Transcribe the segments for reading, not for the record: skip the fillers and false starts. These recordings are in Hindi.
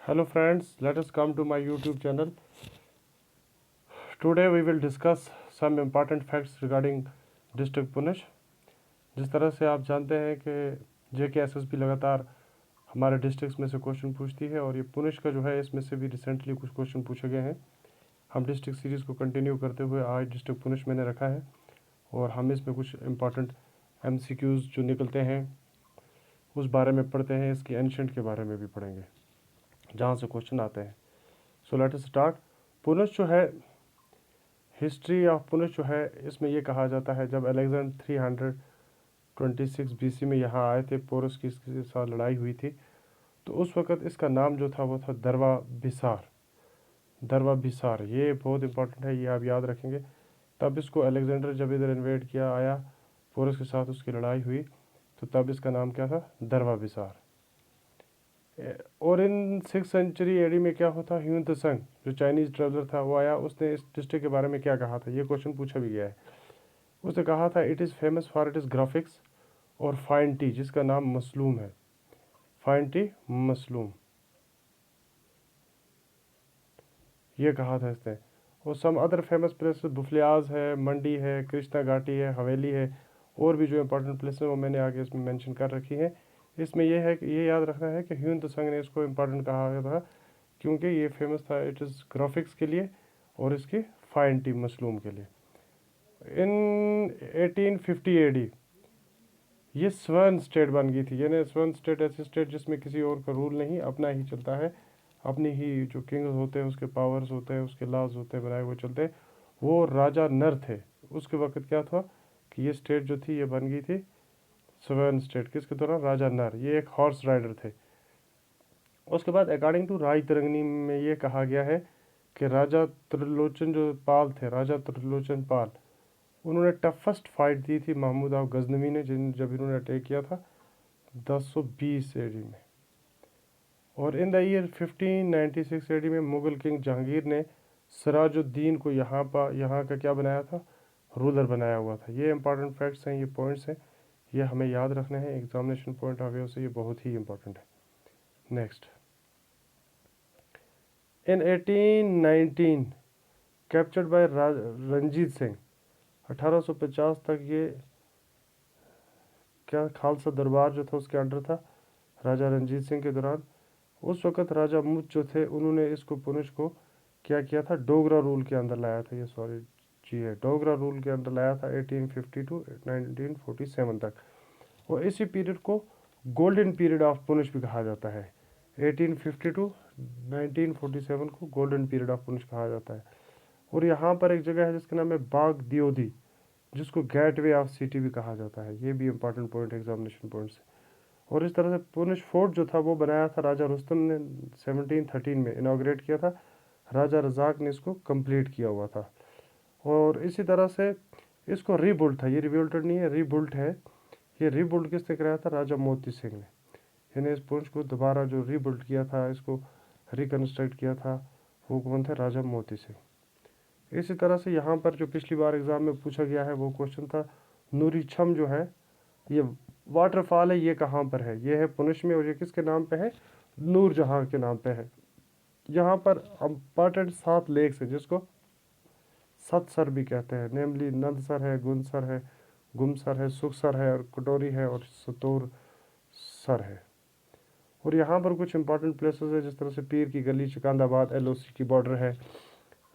Hello friends, let us come to my YouTube channel. Today we will discuss some important facts regarding district Poonch. जिस तरह से आप जानते हैं कि JKSSB लगातार हमारे डिस्ट्रिक्ट्स में से क्वेश्चन पूछती है और ये पुनछ का जो है इसमें से भी रिसेंटली कुछ क्वेश्चन पूछे गए हैं। हम डिस्ट्रिक्ट सीरीज़ को कंटिन्यू करते हुए आज डिस्ट्रिक्ट पुनछ मैंने रखा है और हम इसमें कुछ इम्पॉर्टेंट MCQs जो निकलते हैं उस बारे में पढ़ते हैं। इसकी एंशंट के बारे में भी पढ़ेंगे जहाँ से क्वेश्चन आते हैं। So let us start. पुनछ जो है, हिस्ट्री ऑफ पुनछ जो है, इसमें ये कहा जाता है जब अलेक्जेंडर 326 BC में यहाँ आए थे, पोरस की इसके साथ लड़ाई हुई थी, तो उस वक़्त इसका नाम जो था वो था दरवा बिसार। दरवा बिसार ये बहुत इंपॉर्टेंट है, ये आप याद रखेंगे। तब इसको अलेक्जेंडर जब इधर इन्वेड किया आया, पोरस के साथ उसकी लड़ाई हुई, तो तब इसका नाम क्या था? दरवा बिसार। और इन 6th सेंचुरी एडी में क्या होता? ह्यून त्संग जो चाइनीज़ ट्रेवलर था वो आया, उसने इस डिस्ट्रिक्ट के बारे में क्या कहा था? ये क्वेश्चन पूछा भी गया है। उसने कहा था it is famous for it is graphics और फाइन टी, जिसका नाम मसलूम है। फाइन टी मसलूम ये कहा था इसने। और सम अदर फेमस प्लेसेस बुफलियाज है, मंडी है, कृष्णा घाटी है, हवेली है, और भी जो इंपॉर्टेंट प्लेस है वो मैंने आगे इसमें मेंशन कर रखी है। इसमें यह है कि ये याद रखना है कि ह्यून त्संग ने इसको इम्पॉर्टेंट कहा गया था क्योंकि ये फेमस था इट इज़ ग्राफिक्स के लिए और इसकी फाइन टी मसलूम के लिए। इन 1850 AD ये स्वर्ण स्टेट बन गई थी। यानी स्वर्ण स्टेट ऐसी स्टेट जिसमें किसी और का रूल नहीं, अपना ही चलता है, अपनी ही जो किंग्स होते हैं उसके पावर्स होते हैं, उसके लॉज होते हैं बनाए हुए चलते हैं। वो राजा नर थे उसके वक्त। क्या था कि ये स्टेट जो थी ये बन गई थी स्वर्ण स्टेट। किसके दौरान? राजा नर। ये एक हॉर्स राइडर थे। उसके बाद अकॉर्डिंग टू राय तरंगनी में ये कहा गया है कि राजा त्रिलोचन जो पाल थे, राजा त्रिलोचन पाल, उन्होंने टफेस्ट फाइट दी थी महमूद ऑफ गजनवी ने, जब इन्होंने अटैक किया था 1020 AD में। और इन द ईयर 1596 AD में मुगल किंग जहांगीर ने सिराजुद्दीन को यहाँ का क्या बनाया था? रूलर बनाया हुआ था। ये इंपॉर्टेंट फैक्ट्स हैं, ये पॉइंट्स हैं, ये हमें याद रखने हैं। एग्जामिनेशन पॉइंट ऑफ व्यू से ये बहुत ही इंपॉर्टेंट है। Next, in 1819 captured by Ranjit Singh. 1850 तक ये क्या खालसा दरबार जो था उसके अंडर था राजा रंजीत सिंह के दौरान। उस वक़्त राजा मुझ जो थे उन्होंने इसको पुनछ को क्या किया था? डोगरा रूल के अंदर लाया था। ये सॉरी जी है, डोगरा रूल के अंदर लाया था 1850 टू 1947 तक। और इसी पीरियड को गोल्डन पीरियड ऑफ पुनछ भी कहा जाता है। 1850 टू 1947 को गोल्डन पीरियड ऑफ पुनछ कहा जाता है। और यहाँ पर एक जगह है जिसका नाम है बाग दियोदी, जिसको गेटवे ऑफ सिटी भी कहा जाता है। ये भी इंपॉर्टेंट पॉइंट एग्जामिनेशन पॉइंट से। और इस तरह से पुनछ फोर्ट जो था वो बनाया था राजा रुस्तम ने 1713 में इनाग्रेट किया था। राजा रजाक ने इसको कंप्लीट किया हुआ था। और इसी तरह से इसको रीबिल्ड था, ये रिबिल्टेड नहीं है, रीबिल्ड है। ये रीबिल्ड किसने कराया था? राजा मोती सिंह ने। यानी इस पुनछ को दोबारा जो रीबिल्ड किया था, इसको रिकन्स्ट्रक्ट किया था, वो कौन थे? राजा मोती सिंह। इसी तरह से यहाँ पर जो पिछली बार एग्ज़ाम में पूछा गया है वो क्वेश्चन था नूरी छम जो है, ये वाटरफॉल है, ये कहाँ पर है? ये है पुनछ में और ये किसके नाम पे है? नूरजहाँ के नाम पे है। यहाँ पर इम्पॉर्टेंट 7 लेक्स है जिसको सतसर भी कहते हैं। नेमली नंदसर है, गुनसर है, गुमसर है, सुखसर है, और कटोरी है, और सतोर सर है। और यहाँ पर कुछ इंपॉर्टेंट प्लेसेस है जिस तरह से पीर की गली, चकांदाबाद LOC की बॉर्डर है,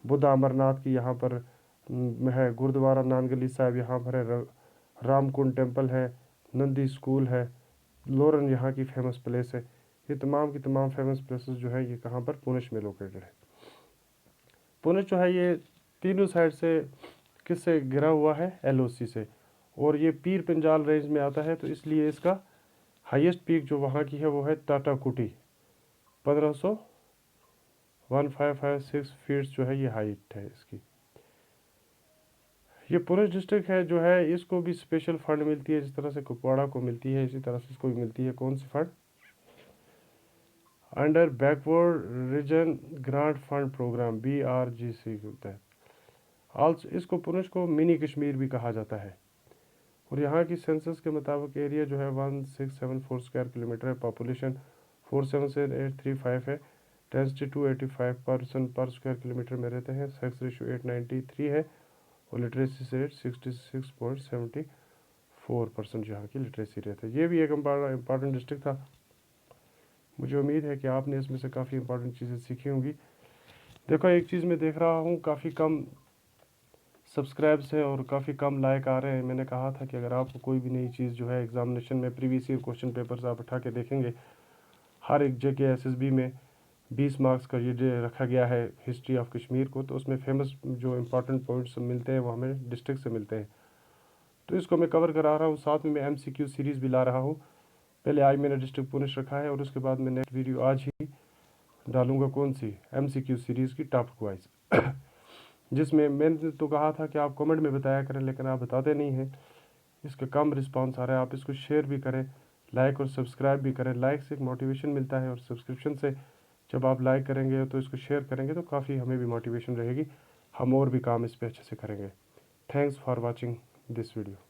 बुद्धा अमरनाथ की यहाँ पर है, गुरुद्वारा नानगली साहिब यहाँ पर है, रामकुंड टेम्पल है, नंदी स्कूल है, लोरन यहाँ की फेमस प्लेस है। ये तमाम की तमाम फेमस प्लेसेस जो है ये कहाँ पर? पुनछ में लोकेटेड है। पुनछ जो है ये तीनों साइड से किससे घिरा हुआ है? LOC से। और ये पीर पंजाल रेंज में आता है, तो इसलिए इसका हाईएस्ट पीक जो वहाँ की है वो है टाटाकुटी। 1556 फीट जो है ये हाइट है इसकी। ये पुनछ डिस्ट्रिक्ट है जो है, इसको भी स्पेशल फंड मिलती है जिस तरह से कुपवाड़ा को मिलती है, इसी तरह से इसको भी मिलती है। कौन सी fund? Under backward region grant fund programme BRGC के तहत। आल्सो इसको पुनछ को मिनी कश्मीर भी कहा जाता है। और यहाँ की सेंसस के मुताबिक एरिया जो है 1674 स्क्वायर किलोमीटर है, पॉपुलेशन 47835 है, डेंसिटी 285 पर्सन पर स्क्वायर किलोमीटर में रहते हैं। सेक्स रेशियो 893 है और लिटरेसी रेट 66.74% यहाँ की लिटरेसी रेट है। ये भी एक इम्पॉर्टेंट डिस्ट्रिक्ट था। मुझे उम्मीद है कि आपने इसमें से काफ़ी इंपॉर्टेंट चीज़ें सीखी होंगी। देखो, एक चीज़ मैं देख रहा हूँ, काफ़ी कम सब्सक्राइब्स हैं और काफ़ी कम लाइक आ रहे हैं। मैंने कहा था कि अगर आपको कोई भी नई चीज़ जो है एग्जामिनेशन में प्रीवियस ईयर क्वेश्चन पेपर्स आप उठा के देखेंगे, हर एक JK SSB में 20 मार्क्स का ये रखा गया है हिस्ट्री ऑफ कश्मीर को, तो उसमें फेमस जो इंपॉर्टेंट पॉइंट्स मिलते हैं वो हमें डिस्ट्रिक्ट से मिलते हैं। तो इसको मैं कवर करा रहा हूँ, साथ में मैं MCQ सीरीज़ भी ला रहा हूँ। पहले आज मैंने डिस्ट्रिक्ट पुलिस रखा है और उसके बाद मैं नेक्स्ट वीडियो आज ही डालूंगा कौन सी MCQ सीरीज़ की टॉपिक वाइज, जिसमें मैंने तो कहा था कि आप कमेंट में बताया करें, लेकिन आप बताते नहीं हैं। इसका कम रिस्पांस आ रहा है। आप इसको शेयर भी करें, लाइक और सब्सक्राइब भी करें। लाइक से एक मोटिवेशन मिलता है और सब्सक्रिप्शन से जब आप लाइक करेंगे तो इसको शेयर करेंगे तो काफ़ी हमें भी मोटिवेशन रहेगी, हम और भी काम इस पर अच्छे से करेंगे। Thanks for watching this video.